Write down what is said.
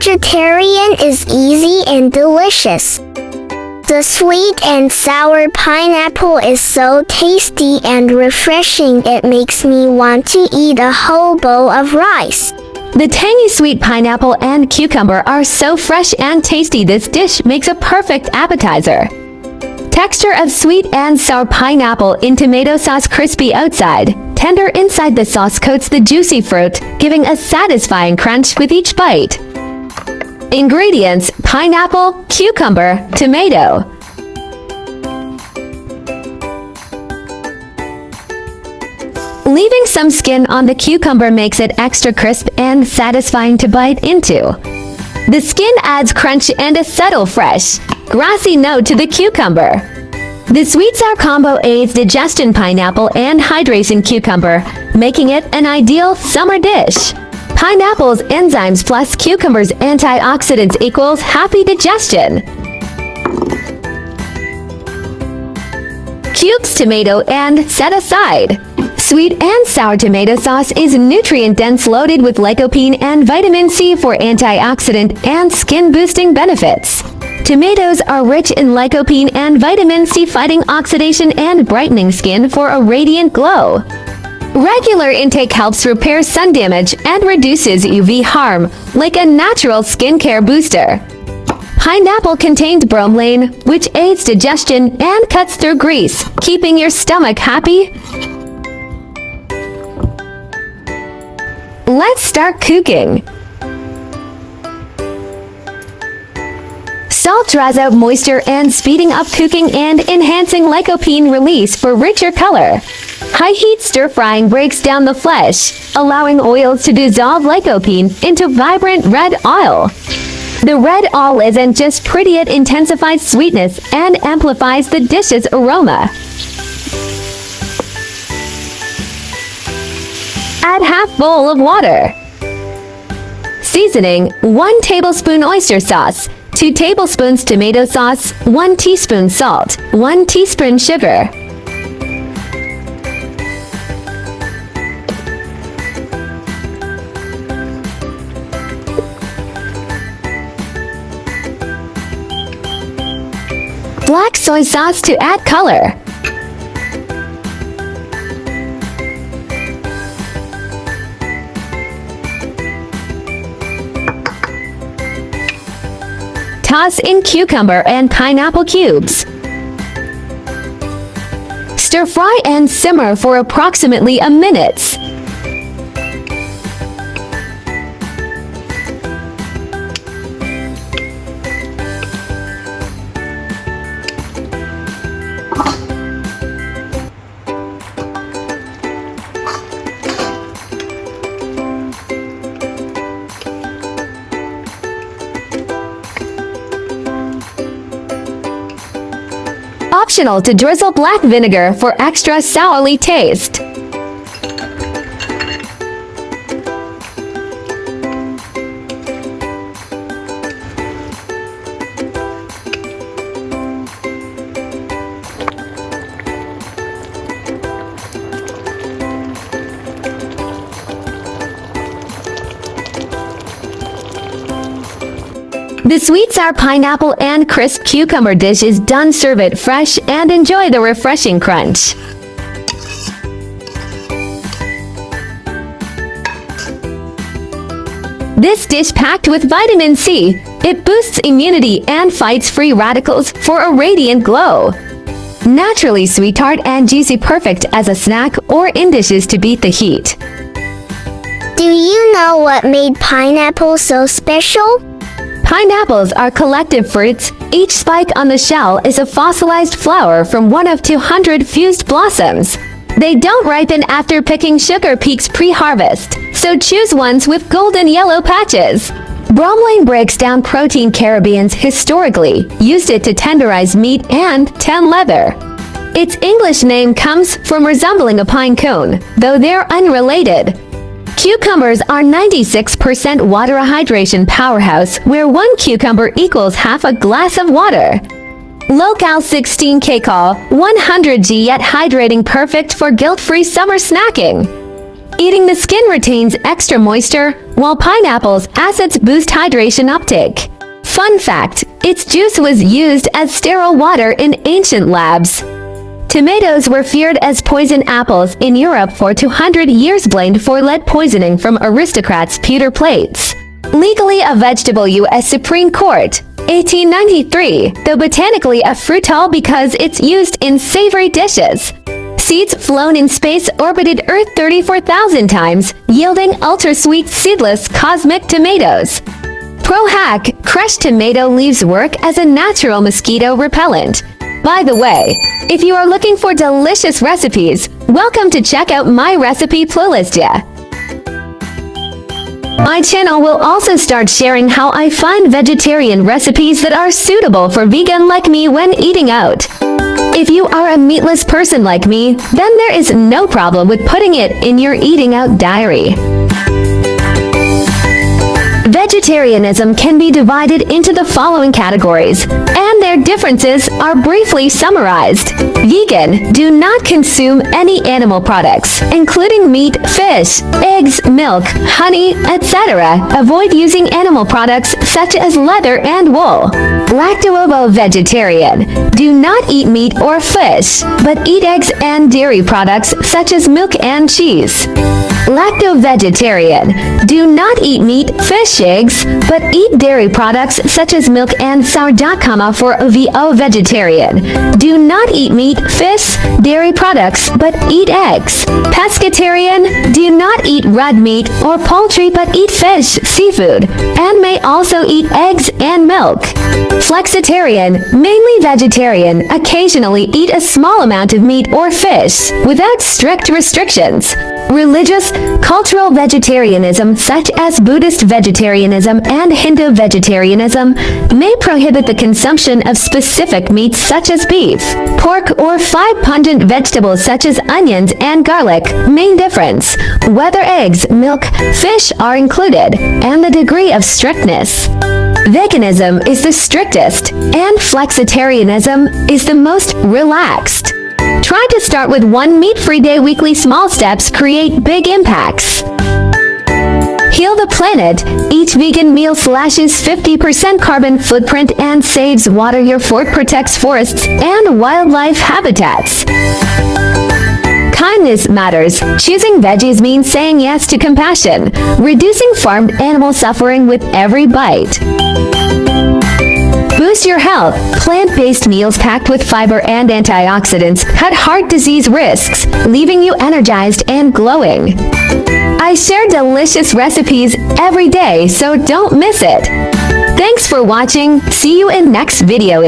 vegetarian is easy and delicious. The sweet and sour pineapple is so tasty and refreshing it makes me want to eat a whole bowl of rice. The tangy sweet pineapple and cucumber are so fresh and tasty this dish makes a perfect appetizer. Texture of sweet and sour pineapple in tomato sauce, crispy outside, tender inside. The sauce coats the juicy fruit, giving a satisfying crunch with each bite. Ingredients: pineapple, cucumber, tomato. Leaving some skin on the cucumber makes it extra crisp and satisfying to bite into. The skin adds crunch and a subtle fresh, grassy note to the cucumber. The sweet-sour combo aids digestion: pineapple and hydration cucumber, making it an ideal summer dish. Pineapple's enzymes plus cucumber's antioxidants equals happy digestion. Cubes tomato and set aside. Sweet and sour tomato sauce is nutrient-dense, loaded with lycopene and vitamin C for antioxidant and skin-boosting benefits. Tomatoes are rich in lycopene and vitamin C, fighting oxidation and brightening skin for a radiant glow. Regular intake helps repair sun damage and reduces UV harm, like a natural skincare booster. Pineapple contains bromelain, which aids digestion and cuts through grease, keeping your stomach happy. Let's start cooking. Salt draws out moisture and speeding up cooking and enhancing lycopene release for richer color. High heat stir-frying breaks down the flesh, allowing oils to dissolve lycopene into vibrant red oil. The red oil isn't just pretty, it intensifies sweetness and amplifies the dish's aroma. Add half bowl of water. Seasoning: 1 tablespoon oyster sauce, 2 tablespoons tomato sauce, 1 teaspoon salt, 1 teaspoon sugar. Black soy sauce to add color. Toss in cucumber and pineapple cubes. Stir fry and simmer for approximately a minute. Optional to drizzle black vinegar for extra sourly taste. The sweet sour pineapple and crisp cucumber dish is done. Serve it fresh and enjoy the refreshing crunch. This dish packed with vitamin C. It boosts immunity and fights free radicals for a radiant glow. Naturally sweet, tart, and juicy, perfect as a snack or in dishes to beat the heat. Do you know what made pineapple so special? Pineapples are collective fruits. Each spike on the shell is a fossilized flower from one of 200 fused blossoms. They don't ripen after picking sugar peaks pre-harvest, so choose ones with golden yellow patches. Bromelain breaks down protein. Caribbeans historically used it to tenderize meat and tan leather. Its English name comes from resembling a pine cone, though they're unrelated. Cucumbers are 96% water, a hydration powerhouse where 1 cucumber equals half a glass of water. Low-cal 16 kcal, 100 g, yet hydrating, perfect for guilt-free summer snacking. Eating the skin retains extra moisture, while pineapple's acids boost hydration uptake. Fun fact, its juice was used as sterile water in ancient labs. Tomatoes were feared as poison apples in Europe for 200 years, blamed for lead poisoning from aristocrats' pewter plates. Legally a vegetable, U.S. Supreme Court, 1893, though botanically a fruital because it's used in savory dishes. Seeds flown in space orbited Earth 34,000 times, yielding ultra-sweet seedless cosmic tomatoes. Pro hack, crushed tomato leaves work as a natural mosquito repellent. By the way, if you are looking for delicious recipes, welcome to check out my recipe playlist. My channel will also start sharing how I find vegetarian recipes that are suitable for vegan like me when eating out. If you are a meatless person like me, then there is no problem with putting it in your eating out diary. Vegetarianism can be divided into the following categories, and their differences are briefly summarized. Vegan, do not consume any animal products, including meat, fish, eggs, milk, honey, etc. Avoid using animal products such as leather and wool. Lacto-ovo-vegetarian, do not eat meat or fish, but eat eggs and dairy products such as milk and cheese. Lacto-vegetarian, do not eat meat, fish, eggs, but eat dairy products such as milk and sourdough. For ovo-vegetarian, do not eat meat, fish, dairy products, but eat eggs. Pescatarian, do not eat red meat or poultry but eat fish, seafood, and may also eat eggs and milk. Flexitarian, mainly vegetarian, occasionally eat a small amount of meat or fish, without strict restrictions. Religious, cultural vegetarianism such as Buddhist vegetarianism and Hindu vegetarianism may prohibit the consumption of specific meats such as beef, pork, or 5 pungent vegetables such as onions and garlic. Main difference, whether eggs, milk, fish are included, and the degree of strictness. Veganism is the strictest, and flexitarianism is the most relaxed. Try to start with 1 meat-free day. Weekly small steps create big impacts. Heal the planet. Each vegan meal slashes 50% carbon footprint and saves water. Your fork protects forests and wildlife habitats. Kindness matters. Choosing veggies means saying yes to compassion, reducing farmed animal suffering with every bite. Boost your health. Plant-based meals packed with fiber and antioxidants cut heart disease risks, leaving you energized and glowing. I share delicious recipes every day, so don't miss it. Thanks for watching. See you in next video.